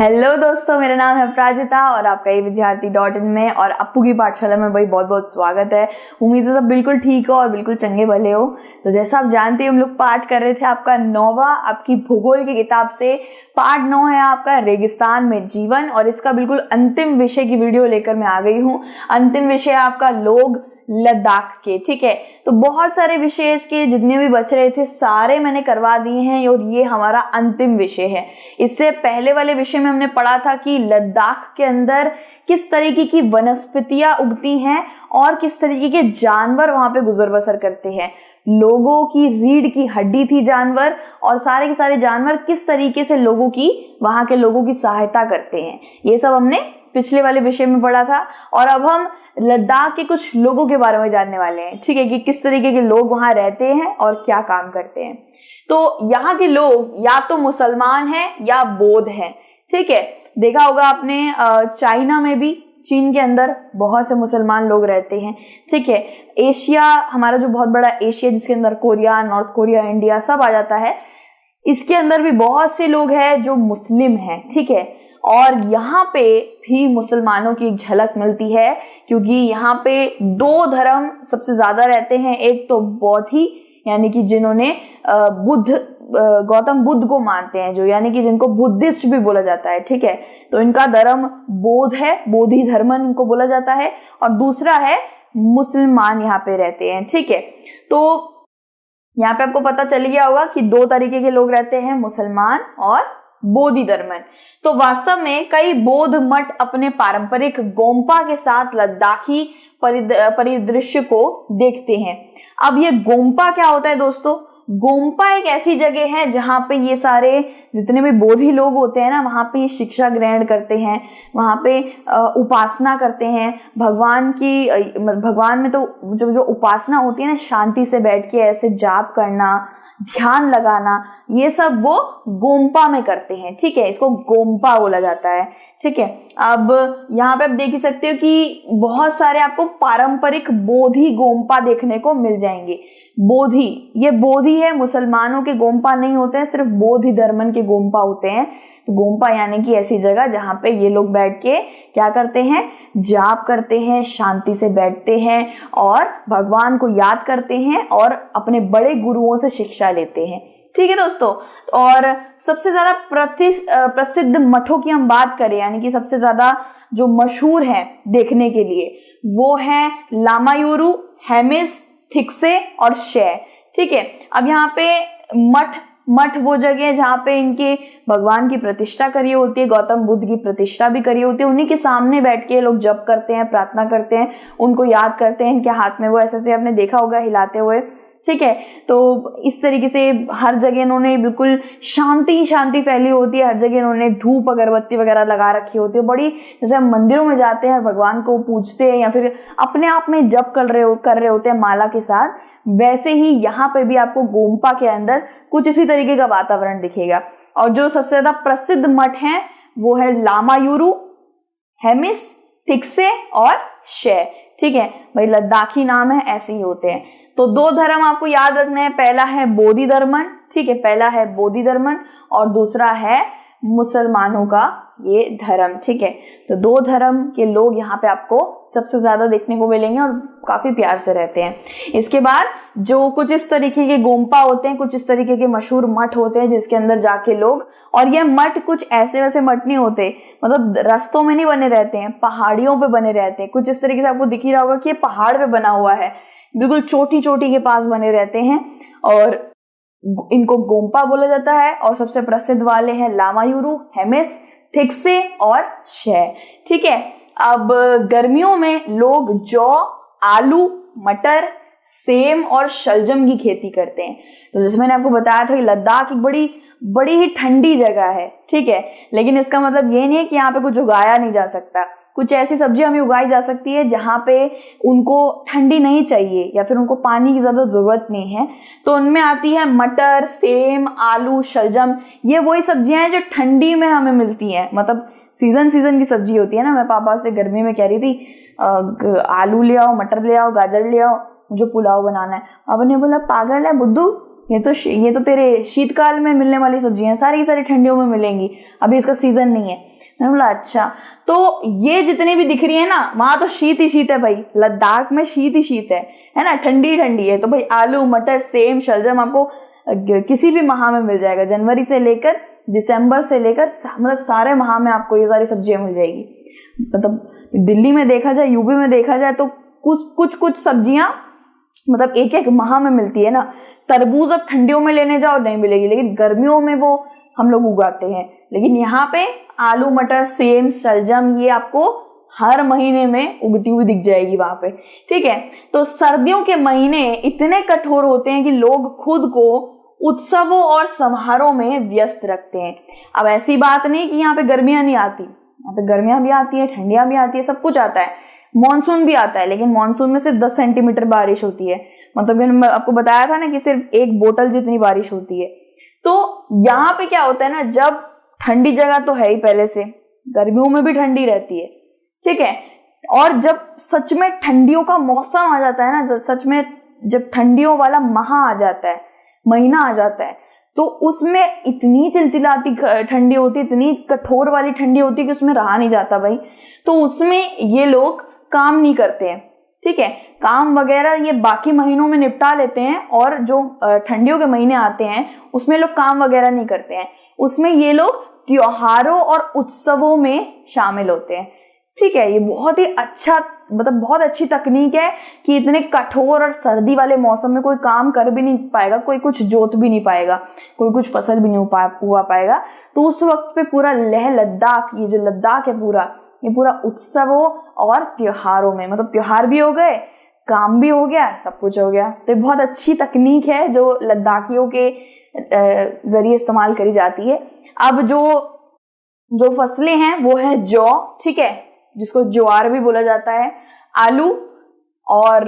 Hello दोस्तों, मेरा नाम है प्राजिता और आपका ये विद्यार्थी.in में और अप्पू की पाठशाला में भाई बहुत बहुत स्वागत है। उम्मीद है सब बिल्कुल ठीक हो और बिल्कुल चंगे भले हो। तो जैसा आप जानते हैं हम लोग पाठ कर रहे थे आपका 9वां आपकी भूगोल की किताब से। पाठ 9 है आपका रेगिस्तान में जीवन और इसका बिल्कुल अंतिम विषय की वीडियो लेकर मैं आ गई हूँ। अंतिम विषय आपका लोग लद्दाख के, ठीक है। तो बहुत सारे विषय इसके जितने भी बच रहे थे सारे मैंने करवा दिए हैं और ये हमारा अंतिम विषय है। इससे पहले वाले विषय में हमने पढ़ा था कि लद्दाख के अंदर किस तरीके की वनस्पतियां उगती हैं और किस तरीके के जानवर वहां पे गुजर बसर करते हैं। लोगों की रीढ़ की हड्डी थी जानवर और सारे के सारे जानवर किस तरीके से लोगों की वहां के लोगों की सहायता करते हैं, ये सब हमने पिछले वाले विषय में पढ़ा था। और अब हम लद्दाख के कुछ लोगों के बारे में जानने वाले हैं, ठीक है, कि किस तरीके के लोग वहां रहते हैं और क्या काम करते हैं। तो यहाँ के लोग या तो मुसलमान हैं या बौद्ध हैं, ठीक है। देखा होगा आपने चाइना में भी, चीन के अंदर बहुत से मुसलमान लोग रहते हैं, ठीक है। एशिया, हमारा जो बहुत बड़ा एशिया जिसके अंदर कोरिया, नॉर्थ कोरिया, इंडिया सब आ जाता है, इसके अंदर भी बहुत से लोग हैं जो मुस्लिम हैं, ठीक है। और यहाँ पे भी मुसलमानों की एक झलक मिलती है क्योंकि यहाँ पे दो धर्म सबसे ज्यादा रहते हैं। एक तो बौद्धी यानी कि जिन्होंने गौतम बुद्ध को मानते हैं, जो यानी कि जिनको बुद्धिस्ट भी बोला जाता है, ठीक है। तो इनका धर्म बौद्ध है, बोधि धर्म इनको बोला जाता है। और दूसरा है मुसलमान यहाँ पे रहते हैं, ठीक है। तो यहाँ पे आपको पता चल गया होगा कि दो तरीके के लोग रहते हैं, मुसलमान और बोधि धर्म। तो वास्तव में कई बौद्ध मठ अपने पारंपरिक गोम्पा के साथ लद्दाखी परिदृश्य को देखते हैं। अब ये गोम्पा क्या होता है दोस्तों? गोम्पा एक ऐसी जगह है जहाँ पे ये सारे जितने भी बोधि लोग होते हैं ना, वहां पे ये शिक्षा ग्रहण करते हैं, वहां पे उपासना करते हैं भगवान की। भगवान में तो जो उपासना होती है ना, शांति से बैठ के ऐसे जाप करना, ध्यान लगाना, ये सब वो गोम्पा में करते हैं, ठीक है। इसको गोम्पा बोला जाता है, ठीक है। अब यहाँ पे आप देख ही सकते हो कि बहुत सारे आपको पारंपरिक बोधि गोम्पा देखने को मिल जाएंगे। बोधि, ये बोधि है, मुसलमानों के गोम्पा नहीं होते हैं, सिर्फ बोधि धर्मन के गोम्पा होते हैं। तो गोम्पा यानी कि ऐसी जगह जहाँ पे ये लोग बैठ के क्या करते हैं, जाप करते हैं, शांति से बैठते हैं और भगवान को याद करते हैं और अपने बड़े गुरुओं से शिक्षा लेते हैं, ठीक है दोस्तों। और सबसे ज्यादा प्रसिद्ध मठों की हम बात करें, यानी कि सबसे ज्यादा जो मशहूर है देखने के लिए, वो है लामायुरु, हेमिस, थिक्से और शे, ठीक है। अब यहाँ पे मठ वो जगह है जहाँ पे इनके भगवान की प्रतिष्ठा करी होती है, गौतम बुद्ध की प्रतिष्ठा भी करी होती है। उन्हीं के सामने बैठ के लोग जप करते हैं, प्रार्थना करते हैं, उनको याद करते हैं। इनके हाथ में वो ऐसे आपने देखा होगा हिलाते हुए, ठीक है। तो इस तरीके से हर जगह इन्होंने बिल्कुल शांति फैली होती है, हर जगह इन्होंने धूप अगरबत्ती वगैरह लगा रखी होती है। बड़ी, जैसे हम मंदिरों में जाते हैं, भगवान को पूजते हैं या फिर अपने आप में जप कर रहे होते हैं माला के साथ, वैसे ही यहाँ पे भी आपको गोम्पा के अंदर कुछ इसी तरीके का वातावरण दिखेगा। और जो सबसे ज्यादा प्रसिद्ध मठ है वो है लामायुरु, हेमिस, थिक्से और शे, ठीक है। भाई लद्दाखी नाम है, ऐसे ही होते हैं। तो दो धर्म आपको याद रखना है, पहला है बोधि धर्मन, ठीक है, पहला है बोधि धर्मन और दूसरा है मुसलमानों का ये धर्म, ठीक है। तो दो धर्म के लोग यहाँ पे आपको सबसे ज्यादा देखने को मिलेंगे और काफी प्यार से रहते हैं। इसके बाद जो कुछ इस तरीके के गोम्पा होते हैं, कुछ इस तरीके के मशहूर मठ होते हैं जिसके अंदर जाके लोग, और ये मठ कुछ ऐसे वैसे मठ नहीं होते, मतलब रास्तों में नहीं बने रहते हैं, पहाड़ियों पे बने रहते हैं। कुछ इस तरीके से आपको दिख ही रहा होगा कि ये पहाड़ पे बना हुआ है, बिल्कुल चोटी के पास बने रहते हैं और इनको गोम्पा बोला जाता है। और सबसे प्रसिद्ध वाले हैं लामायुरु, हेमिस, थिक्से और शे, ठीक है। अब गर्मियों में लोग जौ, आलू, मटर, सेम और शलजम की खेती करते हैं। तो जैसे मैंने आपको बताया था कि लद्दाख एक बड़ी ही ठंडी जगह है, ठीक है। लेकिन इसका मतलब ये नहीं है कि यहाँ पे कुछ उगाया नहीं जा सकता। कुछ ऐसी सब्जियां हमें उगाई जा सकती है जहां पे उनको ठंडी नहीं चाहिए या फिर उनको पानी की ज्यादा जरूरत नहीं है। तो उनमें आती है मटर, सेम, आलू, शलजम। ये वही सब्जियां हैं जो ठंडी में हमें मिलती हैं, मतलब सीजन की सब्जी होती है ना। मैं पापा से गर्मी में कह रही थी आलू ले आओ, मटर ले आओ, गाजर ले आओ, मुझे पुलाव बनाना है। पापा ने बोला पागल है बुद्धू, ये तो तेरे शीतकाल में मिलने वाली सब्जियां, सारी ठंडियों में मिलेंगी, अभी इसका सीजन नहीं है। मैंने बोला अच्छा, तो ये जितनी भी दिख रही है ना, वहां तो शीत ही शीत है भाई, लद्दाख में शीत ही शीत है ना, ठंडी ठंडी है। तो भाई आलू मटर सेम शलजम आपको किसी भी माह में मिल जाएगा, जनवरी से लेकर दिसंबर से लेकर मतलब सारे माह में आपको ये सारी सब्जियां मिल जाएगी। मतलब दिल्ली में देखा जाए, यूपी में देखा जाए तो कुछ सब्जियां मतलब एक एक माह में मिलती है ना। तरबूज अब ठंडियों में लेने जाओ नहीं मिलेगी, लेकिन गर्मियों में वो हम लोग उगाते हैं। लेकिन यहाँ पे आलू मटर सेम शलजम ये आपको हर महीने में उगती हुई दिख जाएगी वहां पे, ठीक है। तो सर्दियों के महीने इतने कठोर होते हैं कि लोग खुद को उत्सवों और समारोह में व्यस्त रखते हैं। अब ऐसी बात नहीं कि यहाँ पे गर्मियां नहीं आती, यहाँ पे गर्मियां भी आती है, ठंडियां भी आती है, सब कुछ आता है, मॉनसून भी आता है। लेकिन मॉनसून में सिर्फ 10 सेंटीमीटर बारिश होती है, मतलब मैंने आपको बताया था ना कि सिर्फ एक बोतल जितनी बारिश होती है। तो यहाँ पे क्या होता है ना, जब ठंडी जगह तो है ही पहले से, गर्मियों में भी ठंडी रहती है, ठीक है। और जब सच में ठंडियों का मौसम आ जाता है ना, सच में जब ठंडियों वाला माह आ जाता है, महीना आ जाता है, तो उसमें इतनी चिलचिलाती ठंडी होती है, इतनी कठोर वाली ठंडी होती है कि उसमें रहा नहीं जाता भाई। तो उसमें ये लोग काम नहीं करते हैं, ठीक है। काम वगैरह ये बाकी महीनों में निपटा लेते हैं, और जो ठंडियों के महीने आते हैं उसमें लोग काम वगैरह नहीं करते हैं, उसमें ये लोग त्योहारों और उत्सवों में शामिल होते हैं, ठीक है। ये बहुत ही अच्छा, मतलब बहुत अच्छी तकनीक है कि इतने कठोर और सर्दी वाले मौसम में कोई काम कर भी नहीं पाएगा, कोई कुछ जोत भी नहीं पाएगा, कोई कुछ फसल भी नहीं हुआ पाएगा। तो उस वक्त पे पूरा लेह लद्दाख, ये जो लद्दाख है पूरा, ये पूरा उत्सवों और त्योहारों में, मतलब त्योहार भी हो गए, काम भी हो गया, सब कुछ हो गया। तो बहुत अच्छी तकनीक है जो लद्दाखियों के जरिए इस्तेमाल करी जाती है। अब जो फसलें हैं वो है जौ, ठीक है, जिसको ज्वार भी बोला जाता है, आलू, और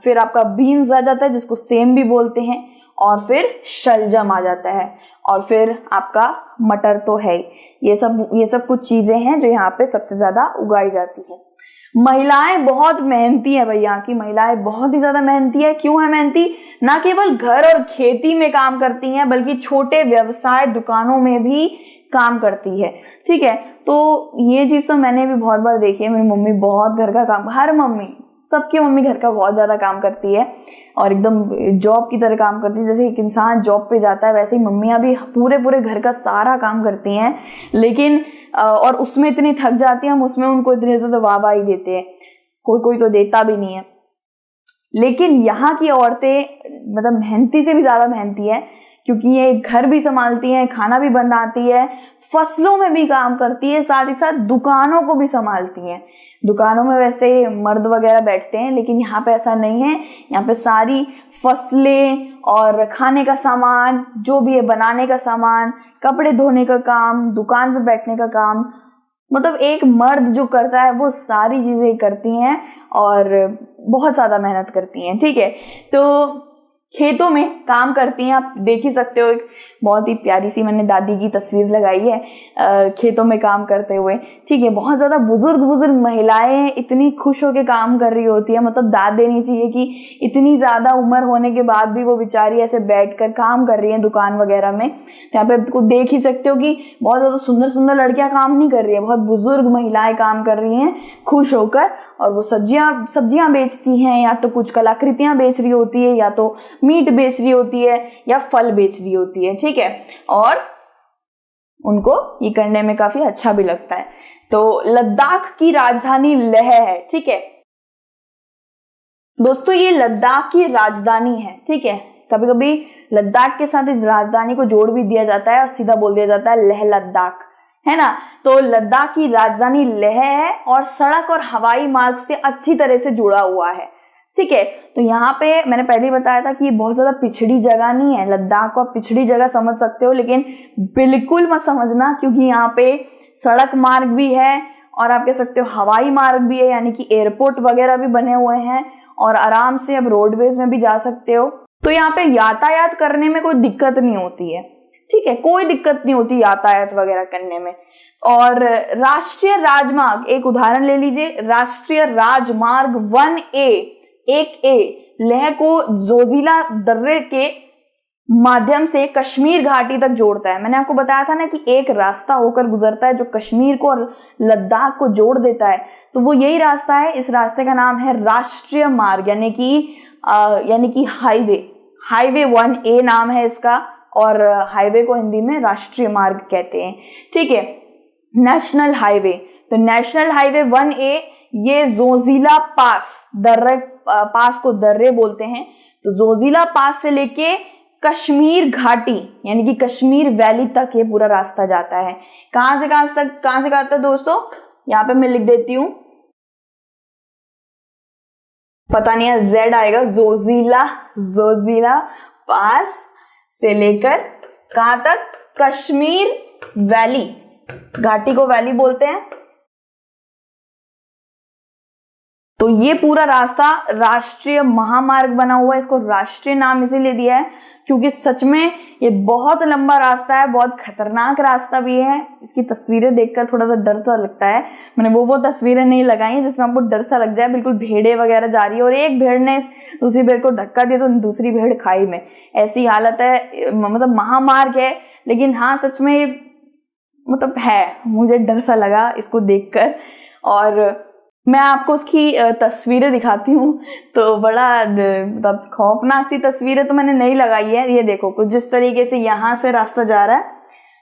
फिर आपका बीन्स आ जाता है जिसको सेम भी बोलते हैं, और फिर शलजम आ जाता है, और फिर आपका मटर तो है। ये सब कुछ चीजें हैं जो यहाँ पे सबसे ज्यादा उगाई जाती है। महिलाएं बहुत मेहनती है भाई, यहाँ की महिलाएं बहुत ही ज्यादा मेहनती है। क्यों है मेहनती? ना केवल घर और खेती में काम करती हैं, बल्कि छोटे व्यवसाय दुकानों में भी काम करती है, ठीक है। तो ये चीज तो मैंने भी बहुत बार देखी है, मेरी मम्मी बहुत घर का काम, हर मम्मी, सबकी मम्मी घर का बहुत ज्यादा काम करती है और एकदम जॉब की तरह काम करती है। जैसे एक इंसान जॉब पे जाता है वैसे ही मम्मियां भी पूरे घर का सारा काम करती हैं, लेकिन और उसमें इतनी थक जाती है, हम उसमें उनको इतनी तो वाहवाही देते हैं, कोई तो देता भी नहीं है। लेकिन यहाँ की औरतें मतलब मेहनती से भी ज्यादा मेहनती है, क्योंकि ये घर भी संभालती हैं, खाना भी बनाती है, फसलों में भी काम करती है, साथ ही साथ दुकानों को भी संभालती हैं। दुकानों में वैसे मर्द वगैरह बैठते हैं, लेकिन यहाँ पे ऐसा नहीं है। यहाँ पे सारी फसलें और खाने का सामान, जो भी है बनाने का सामान, कपड़े धोने का काम, दुकान पे बैठने का काम, मतलब एक मर्द जो करता है वो सारी चीजें करती हैं और बहुत ज्यादा मेहनत करती हैं, ठीक है। तो खेतों में काम करती हैं, आप देख ही सकते हो, एक बहुत ही प्यारी सी मैंने दादी की तस्वीर लगाई है खेतों में काम करते हुए, ठीक है। बहुत ज्यादा बुजुर्ग महिलाएं इतनी खुश होकर काम कर रही होती है, मतलब दाद देनी चाहिए कि इतनी ज्यादा उम्र होने के बाद भी वो बेचारी ऐसे बैठकर काम कर रही है दुकान वगैरह में। तो यहाँ पे आपको देख ही सकते हो कि बहुत ज्यादा सुंदर लड़कियां काम नहीं कर रही है, बहुत बुजुर्ग महिलाएं काम कर रही हैं खुश होकर, और वो सब्जियां बेचती हैं, या तो कुछ कलाकृतियां बेच रही होती है, या तो मीट बेच रही होती है, या फल बेच रही होती है, ठीक है। और उनको ये करने में काफी अच्छा भी लगता है। तो लद्दाख की राजधानी लेह है, ठीक है दोस्तों, ये लद्दाख की राजधानी है, ठीक है। कभी कभी लद्दाख के साथ इस राजधानी को जोड़ भी दिया जाता है और सीधा बोल दिया जाता है लेह लद्दाख, है ना। तो लद्दाख की राजधानी लेह है और सड़क और हवाई मार्ग से अच्छी तरह से जुड़ा हुआ है, ठीक है। तो यहाँ पे मैंने पहले ही बताया था कि ये बहुत ज्यादा पिछड़ी जगह नहीं है। लद्दाख को आप पिछड़ी जगह समझ सकते हो, लेकिन बिल्कुल मत समझना, क्योंकि यहाँ पे सड़क मार्ग भी है और आप कह सकते हो हवाई मार्ग भी है, यानी कि एयरपोर्ट वगैरह भी बने हुए हैं, और आराम से अब रोडवेज में भी जा सकते हो। तो यहाँ पे यातायात करने में कोई दिक्कत नहीं होती है, ठीक है, कोई दिक्कत नहीं होती यातायात वगैरह करने में। और राष्ट्रीय राजमार्ग, एक उदाहरण ले लीजिए, राष्ट्रीय राजमार्ग 1A लेह को जोजिला दर्रे के माध्यम से कश्मीर घाटी तक जोड़ता है। मैंने आपको बताया था ना कि एक रास्ता होकर गुजरता है जो कश्मीर को और लद्दाख को जोड़ देता है, तो वो यही रास्ता है। इस रास्ते का नाम है राष्ट्रीय मार्ग यानी कि हाईवे 1A नाम है इसका, और हाईवे को हिंदी में राष्ट्रीय मार्ग कहते हैं। ठीक है, नेशनल हाईवे, तो नेशनल हाईवे 1A ये जोजिला पास को दर्रे बोलते हैं। तो जोजिला पास से लेके कश्मीर घाटी यानी कि कश्मीर वैली तक ये पूरा रास्ता जाता है। कहां से कहां तक दोस्तों, यहां पे मैं लिख देती हूं, पता नहीं है Z आएगा, जोजिला पास से लेकर कहां तक, कश्मीर वैली, घाटी को वैली बोलते हैं। तो ये पूरा रास्ता राष्ट्रीय महामार्ग बना हुआ है। इसको राष्ट्रीय नाम इसीलिए दिया है क्योंकि सच में ये बहुत लंबा रास्ता है, बहुत खतरनाक रास्ता भी है। इसकी तस्वीरें देखकर थोड़ा सा डर सा लगता है। मैंने वो तस्वीरें नहीं लगाई हैं जिसमें आपको डर सा लग जाए। बिल्कुल भेड़ें वगैरह जा रही है और एक भेड़ ने दूसरी भेड़ को धक्का दिया तो दूसरी भेड़ खाई में, ऐसी हालत है। मतलब महामार्ग है, लेकिन हाँ सच में मतलब है, मुझे डर सा लगा इसको देखकर। और मैं आपको उसकी तस्वीरें दिखाती हूँ तो बड़ा मतलब खौफनाक सी तस्वीरें तो मैंने नहीं लगाई है। ये देखो कुछ जिस तरीके से यहाँ से रास्ता जा रहा है,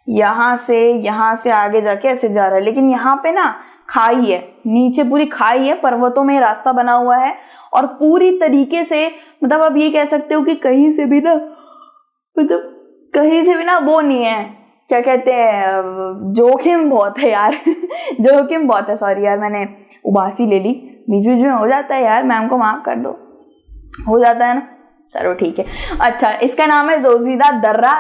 यहाँ से आगे जाके ऐसे जा रहा है, लेकिन यहाँ पे ना खाई है, नीचे पूरी खाई है, पर्वतों में रास्ता बना हुआ है और पूरी तरीके से मतलब आप ये कह सकते हो कि कहीं से भी ना वो नहीं है, क्या कहते हैं, जोखिम बहुत है यार जोखिम बहुत है। सॉरी यार, मैंने उबासी ले ली, बीच बीच में हो जाता है यार, मैम को माफ कर दो, हो जाता है ना, चलो ठीक है। अच्छा, इसका नाम है जोजिला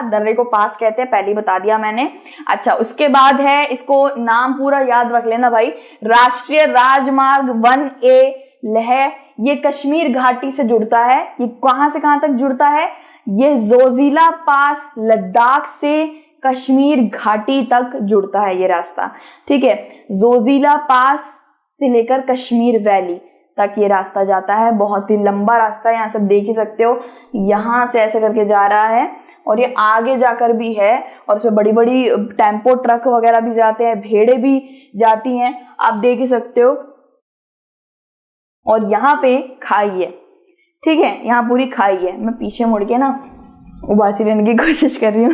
दर्रे को पास कहते हैं, पहले बता दिया मैंने। अच्छा, उसके बाद है, इसको नाम पूरा याद रख लेना भाई, राष्ट्रीय राजमार्ग 1A लेह, ये कश्मीर घाटी से जुड़ता है। ये कहां से कहां तक जुड़ता है, ये जोजिला पास लद्दाख से कश्मीर घाटी तक जुड़ता है ये रास्ता। ठीक है, जोजिला पास से लेकर कश्मीर वैली तक ये रास्ता जाता है। बहुत ही लंबा रास्ता है, यहाँ से देख ही सकते हो, यहाँ से ऐसे करके जा रहा है और ये आगे जाकर भी है और उसमें बड़ी बड़ी टेम्पो ट्रक वगैरह भी जाते हैं, भेड़ें भी जाती हैं, आप देख ही सकते हो। और यहाँ पे खाई है, ठीक है, यहाँ पूरी खाई है। मैं पीछे मुड़ के ना उबासी लेने की कोशिश कर रही हूँ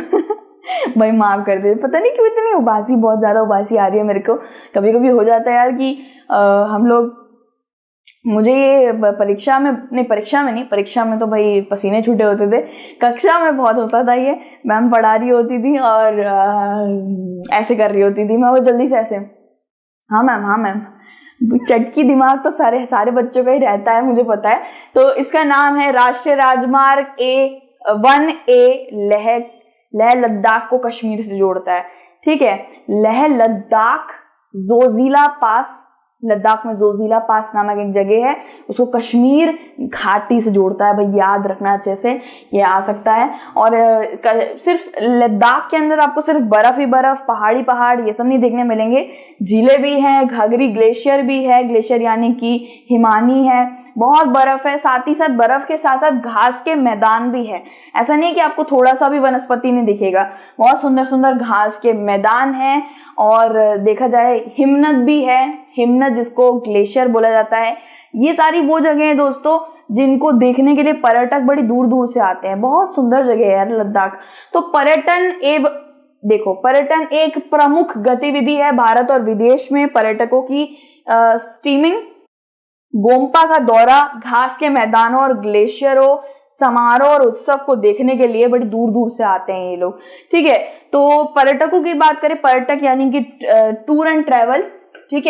भाई माफ कर दे, पता नहीं क्यों इतनी उबासी, बहुत ज्यादा उबासी आ रही है मेरे को। कभी कभी हो जाता है यार कि हम लोग, मुझे ये परीक्षा में तो भाई पसीने छूटे होते थे, कक्षा में बहुत होता था ये। मैम पढ़ा रही होती थी और ऐसे कर रही होती थी, मैं वो जल्दी से ऐसे हाँ मैम चटकी दिमाग तो सारे बच्चों का ही रहता है, मुझे पता है। तो इसका नाम है राष्ट्रीय राजमार्ग 1A लेह लद्दाख को कश्मीर से जोड़ता है। ठीक है, लेह लद्दाख जोजिला पास, लद्दाख में जोजिला पास नामक एक जगह है, उसको कश्मीर घाटी से जोड़ता है। भाई याद रखना अच्छे से, ये आ सकता है। और सिर्फ लद्दाख के अंदर आपको सिर्फ बर्फ ही बर्फ, पहाड़ ये सब नहीं देखने मिलेंगे, झीलें भी हैं, घाघरी ग्लेशियर भी है, ग्लेशियर यानी कि हिमानी है, बहुत बर्फ है, साथ ही साथ बर्फ के साथ साथ घास के मैदान भी है। ऐसा नहीं है कि आपको थोड़ा सा भी वनस्पति नहीं दिखेगा, बहुत सुंदर सुंदर घास के मैदान है। और देखा जाए हिमनद भी है, हिमनद जिसको ग्लेशियर बोला जाता है। ये सारी वो जगह है दोस्तों जिनको देखने के लिए पर्यटक बड़ी दूर दूर से आते हैं। बहुत सुंदर जगह है यार लद्दाख। तो पर्यटन एक प्रमुख गतिविधि है भारत और विदेश में। पर्यटकों की स्टीमिंग, गोम्पा का दौरा, घास के मैदानों और ग्लेशियरों, समारोह और उत्सव को देखने के लिए बड़ी दूर दूर से आते हैं ये लोग। ठीक है, तो पर्यटकों की बात करें, पर्यटक यानी कि टूर एंड ट्रैवल, ठीक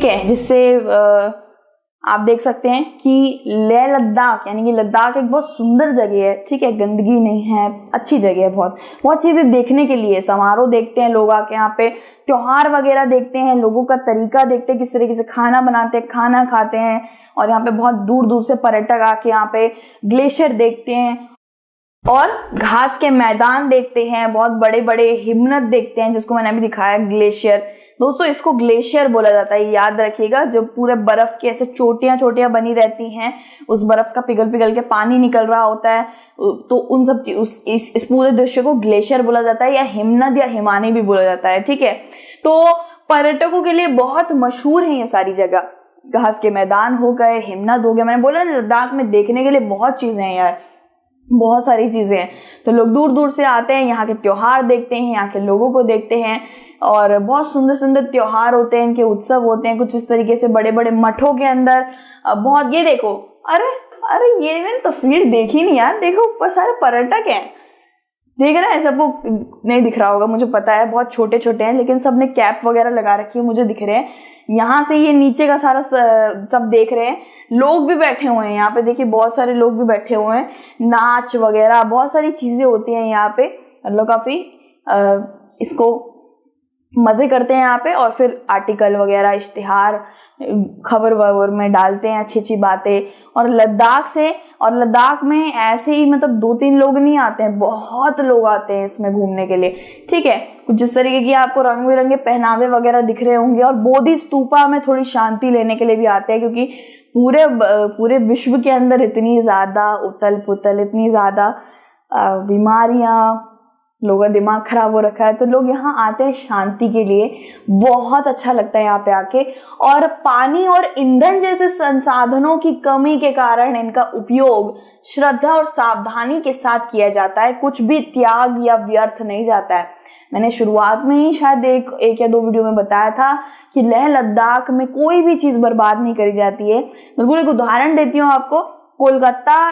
है, जिससे आप देख सकते हैं कि लेह लद्दाख यानी कि लद्दाख एक बहुत सुंदर जगह है। ठीक है, गंदगी नहीं है, अच्छी जगह है, बहुत चीजें देखने के लिए। समारोह देखते हैं लोग आके यहाँ पे, त्योहार वगैरह देखते हैं, लोगों का तरीका देखते हैं, किस तरीके से खाना बनाते हैं, खाना खाते हैं। और यहाँ पे बहुत दूर दूर से पर्यटक आके यहाँ पे ग्लेशियर देखते हैं और घास के मैदान देखते हैं, बहुत बड़े बड़े हिमनद देखते हैं जिसको मैंने अभी दिखाया ग्लेशियर, दोस्तों इसको ग्लेशियर बोला जाता है, याद रखिएगा। जो पूरे बर्फ की ऐसे चोटियां चोटियां बनी रहती हैं, उस बर्फ का पिघल पिघल के पानी निकल रहा होता है, तो उन सब इस पूरे दृश्य को ग्लेशियर बोला जाता है, या हिमनद या हिमानी भी बोला जाता है, ठीक है। तो पर्यटकों के लिए बहुत मशहूर है ये सारी जगह। घास के मैदान हो गए, हिमनद हो गया, मैंने बोला ना लद्दाख में देखने के लिए बहुत चीजें हैं यार, बहुत सारी चीजें हैं। तो लोग दूर दूर से आते हैं, यहाँ के त्योहार देखते हैं, यहाँ के लोगों को देखते हैं, और बहुत सुंदर सुंदर त्योहार होते हैं, इनके उत्सव होते हैं कुछ इस तरीके से बड़े बड़े मठों के अंदर। बहुत, ये देखो, अरे अरे ये मैंने तस्वीर देखी नहीं यार, देखो ऊपर सारे पर्यटक हैं, देख रहा है, सबको नहीं दिख रहा होगा मुझे पता है, बहुत छोटे छोटे हैं, लेकिन सबने कैप वगैरह लगा रखी है, मुझे दिख रहे हैं। यहाँ से ये नीचे का सारा सब देख रहे हैं, लोग भी बैठे हुए हैं यहाँ पे, देखिए बहुत सारे लोग भी बैठे हुए हैं, नाच वगैरह बहुत सारी चीजें होती हैं यहाँ पे, लोग काफी इसको मजे करते हैं यहाँ पे, और फिर आर्टिकल वगैरह, इश्तिहार, खबर वबर में डालते हैं अच्छी अच्छी बातें। और लद्दाख में ऐसे ही मतलब 2-3 लोग नहीं आते हैं, बहुत लोग आते हैं इसमें घूमने के लिए, ठीक है। कुछ जिस तरीके की आपको रंग बिरंगे पहनावे वगैरह दिख रहे होंगे, और बोधि स्तूपा में थोड़ी शांति लेने के लिए भी आते हैं, क्योंकि पूरे विश्व के अंदर इतनी ज्यादा उथल पुथल, इतनी ज्यादा बीमारियां, लोगों का दिमाग खराब हो रखा है, तो लोग यहाँ आते हैं शांति के लिए, बहुत अच्छा लगता है यहाँ पे आके। और पानी और ईंधन जैसे संसाधनों की कमी के कारण इनका उपयोग श्रद्धा और सावधानी के साथ किया जाता है, कुछ भी त्याग या व्यर्थ नहीं जाता है। मैंने शुरुआत में ही शायद एक या 2 वीडियो में बताया था कि लेह लद्दाख में कोई भी चीज बर्बाद नहीं करी जाती है। बिल्कुल एक उदाहरण देती हूँ आपको, कलकत्ता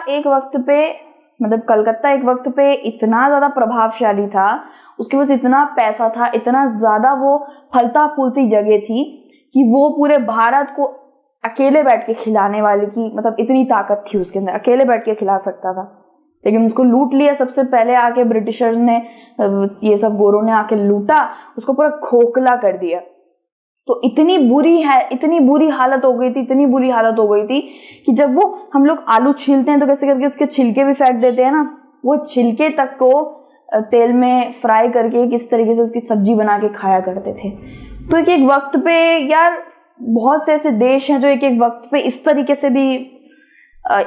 एक वक्त पे इतना ज्यादा प्रभावशाली था, उसके पास इतना पैसा था, इतना ज्यादा वो फलता फूलती जगह थी कि वो पूरे भारत को अकेले बैठ के खिलाने वाले की मतलब इतनी ताकत थी उसके अंदर, अकेले बैठ के खिला सकता था। लेकिन उसको लूट लिया, सबसे पहले आके ब्रिटिशर्स ने, ये सब गोरों ने आके लूटा, उसको पूरा खोखला कर दिया। तो इतनी बुरी हालत हो गई थी कि जब वो हम लोग आलू छीलते हैं तो कैसे करके उसके छिलके भी फेंक देते हैं ना, वो छिलके तक को तेल में फ्राई करके किस तरीके से उसकी सब्जी बना के खाया करते थे। तो एक वक्त पे यार बहुत से ऐसे देश हैं जो एक वक्त पे इस तरीके से भी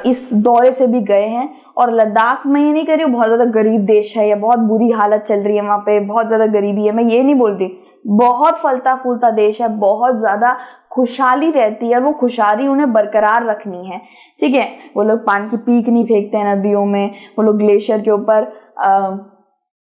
इस दौरे से भी गए हैं। और लद्दाख में ये नहीं कह रही हूँ बहुत ज्यादा गरीब देश है या बहुत बुरी हालत चल रही है वहां पे, बहुत ज्यादा गरीबी है, मैं ये नहीं बोल रही, बहुत फलता फूलता देश है, बहुत ज्यादा खुशहाली रहती है, और वो खुशहाली उन्हें बरकरार रखनी है, ठीक है। वो लोग पानी की पीक नहीं फेंकते हैं नदियों में, वो लोग ग्लेशियर के ऊपर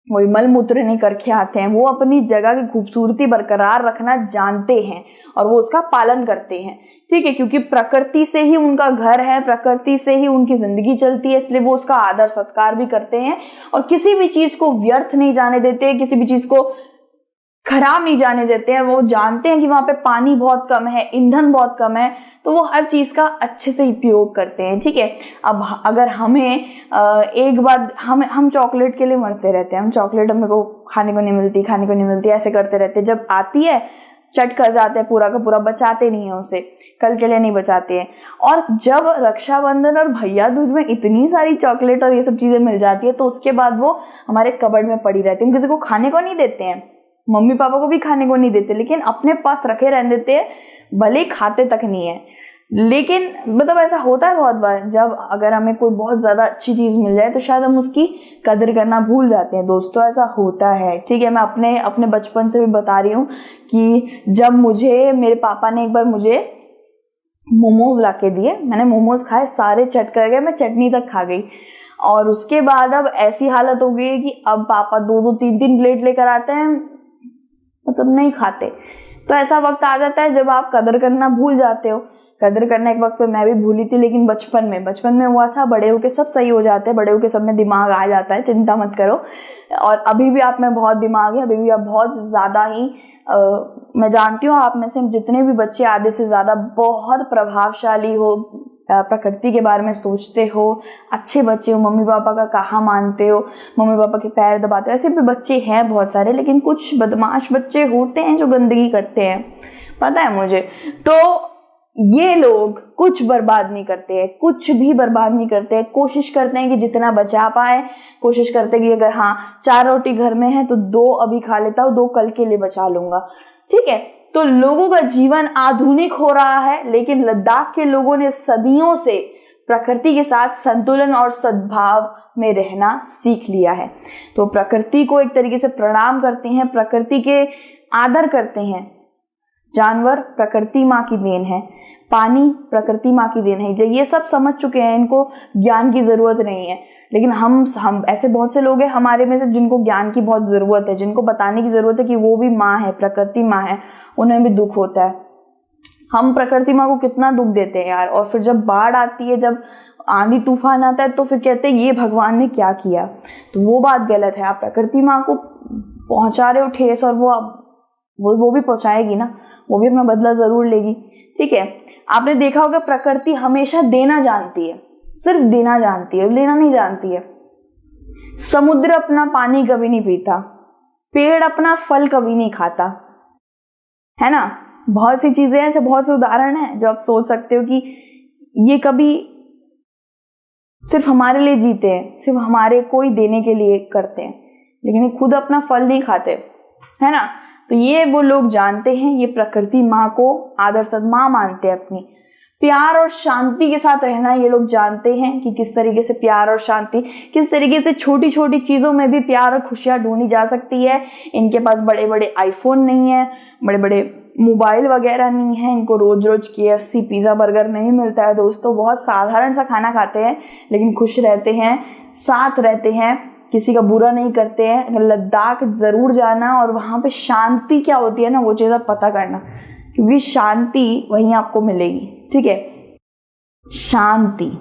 वही मल मूत्र नहीं करके आते हैं, वो अपनी जगह की खूबसूरती बरकरार रखना जानते हैं और वो उसका पालन करते हैं, ठीक है। क्योंकि प्रकृति से ही उनका घर है, प्रकृति से ही उनकी जिंदगी चलती है, इसलिए वो उसका आदर सत्कार भी करते हैं और किसी भी चीज को व्यर्थ नहीं जाने देते, किसी भी चीज को खराब नहीं जाने देते हैं। वो जानते हैं कि वहां पे पानी बहुत कम है, ईंधन बहुत कम है, तो वो हर चीज का अच्छे से उपयोग करते हैं, ठीक है। अब अगर हमें एक बार हम चॉकलेट के लिए मरते रहते हैं, हम चॉकलेट हमें को खाने को नहीं मिलती ऐसे करते रहते हैं, जब आती है चट कर जाते हैं पूरा का पूरा, बचाते नहीं है उसे, कल के लिए नहीं बचाते हैं। और जब रक्षाबंधन और भैया दूज में इतनी सारी चॉकलेट और ये सब चीजें मिल जाती है तो उसके बाद वो हमारे कबर्ड में पड़ी रहती है, हम किसी को खाने को नहीं देते हैं, मम्मी पापा को भी खाने को नहीं देते, लेकिन अपने पास रखे रहने देते हैं, भले खाते तक नहीं है। लेकिन मतलब ऐसा होता है बहुत बार, जब अगर हमें कोई बहुत ज्यादा अच्छी चीज मिल जाए तो शायद हम उसकी कदर करना भूल जाते हैं। दोस्तों ऐसा होता है, ठीक है। मैं अपने बचपन से भी बता रही हूँ कि जब मेरे पापा ने एक बार मुझे मोमोज ला के दिए, मैंने मोमोज खाए, सारे चट कर गए, मैं चटनी तक खा गई। और उसके बाद अब ऐसी हालत हो गई कि अब पापा 2-2 3-3 प्लेट लेकर आते हैं, मतलब नहीं खाते। तो ऐसा वक्त आ जाता है जब आप कदर करना भूल जाते हो। कदर करना एक वक्त पे मैं भी भूली थी, लेकिन बचपन में हुआ था। बड़े होके सब सही हो जाते हैं, बड़े होके सब में दिमाग आ जाता है, चिंता मत करो। और अभी भी आप में बहुत दिमाग है, अभी भी आप बहुत ज्यादा ही मैं जानती हूँ आप में से जितने भी बच्चे आधे से ज्यादा बहुत प्रभावशाली हो, प्रकृति के बारे में सोचते हो, अच्छे बच्चे हो, मम्मी पापा का कहा मानते हो, मम्मी पापा के पैर दबाते हो। ऐसे भी बच्चे हैं बहुत सारे, लेकिन कुछ बदमाश बच्चे होते हैं जो गंदगी करते हैं, पता है मुझे। तो ये लोग कुछ बर्बाद नहीं करते हैं, कुछ भी बर्बाद नहीं करते हैं, कोशिश करते हैं कि जितना बचा पाए, कोशिश करते हैं कि अगर 4 रोटी घर में है तो 2 अभी खा लेता हूँ, 2 कल के लिए बचा लूंगा। ठीक है। तो लोगों का जीवन आधुनिक हो रहा है, लेकिन लद्दाख के लोगों ने सदियों से प्रकृति के साथ संतुलन और सद्भाव में रहना सीख लिया है। तो प्रकृति को एक तरीके से प्रणाम करते हैं, प्रकृति के आदर करते हैं। जानवर प्रकृति माँ की देन है, पानी प्रकृति माँ की देन है। जब ये सब समझ चुके हैं, इनको ज्ञान की जरूरत नहीं है। लेकिन हम ऐसे बहुत से लोग हैं हमारे में से जिनको ज्ञान की बहुत जरूरत है, जिनको बताने की जरूरत है कि वो भी माँ है, प्रकृति माँ है, उन्हें भी दुख होता है। हम प्रकृति माँ को कितना दुख देते हैं यार। और फिर जब बाढ़ आती है, जब आंधी तूफान आता है, तो फिर कहते हैं ये भगवान ने क्या किया। तो वो बात गलत है। आप प्रकृति माँ को पहुंचा रहे हो ठेस, और वो भी पहुंचाएगी ना, वो भी अपना बदला जरूर लेगी। ठीक है। आपने देखा होगा प्रकृति हमेशा देना जानती है, सिर्फ देना जानती है, लेना नहीं जानती है। समुद्र अपना पानी कभी नहीं पीता, पेड़ अपना फल कभी नहीं खाता, है ना। बहुत सी चीजें ऐसे, बहुत से उदाहरण हैं जो आप सोच सकते हो कि ये कभी सिर्फ हमारे लिए जीते हैं, सिर्फ हमारे को ही देने के लिए करते हैं, लेकिन ये खुद अपना फल नहीं खाते, है ना। तो ये वो लोग जानते हैं, ये प्रकृति माँ को आदर सन्मान मानते हैं अपनी। प्यार और शांति के साथ रहना ये लोग जानते हैं कि किस तरीके से प्यार और शांति, किस तरीके से छोटी छोटी चीजों में भी प्यार और खुशियां ढूंढी जा सकती है। इनके पास बड़े बड़े आईफोन नहीं है, बड़े बड़े मोबाइल वगैरह नहीं है, इनको रोज रोज KFC पिज्जा बर्गर नहीं मिलता है दोस्तों। बहुत साधारण सा खाना खाते हैं, लेकिन खुश रहते हैं, साथ रहते हैं, किसी का बुरा नहीं करते हैं। लद्दाख जरूर जाना, और वहां पे शांति क्या होती है ना, वो चीज़ आप पता करना, क्योंकि शांति वहीं आपको मिलेगी। ठीक है, शांति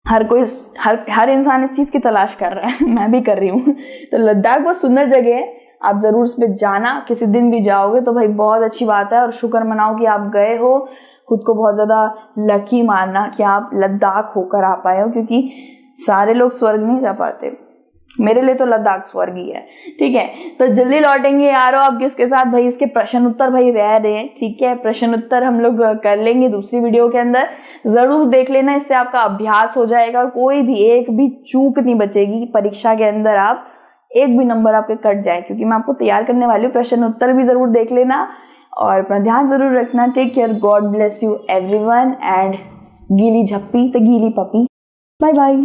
हर इंसान इस चीज की तलाश कर रहा है, मैं भी कर रही हूँ। तो लद्दाख बहुत सुंदर जगह है, आप जरूर उस पर जाना। किसी दिन भी जाओगे तो भाई बहुत अच्छी बात है, और शुक्र मनाओ कि आप गए हो। खुद को बहुत ज्यादा लकी मानना कि आप लद्दाख होकर आ पाए हो, क्योंकि सारे लोग स्वर्ग नहीं जा पाते। मेरे लिए तो लद्दाख स्वर्ग ही है। ठीक है, तो जल्दी लौटेंगे यारो आप किसके साथ, भाई इसके प्रश्न उत्तर भाई रह रहे हैं। ठीक है, प्रश्न उत्तर हम लोग कर लेंगे दूसरी वीडियो के अंदर, जरूर देख लेना, इससे आपका अभ्यास हो जाएगा। कोई भी एक भी चूक नहीं बचेगी परीक्षा के अंदर, आप एक भी नंबर आपके कट जाए, क्योंकि मैं आपको तैयार करने वाली हूँ। प्रश्न उत्तर भी जरूर देख लेना और अपना ध्यान जरूर रखना। Take care, god bless you everyone, and गीली झप्पी तो गीली पपी। Bye bye.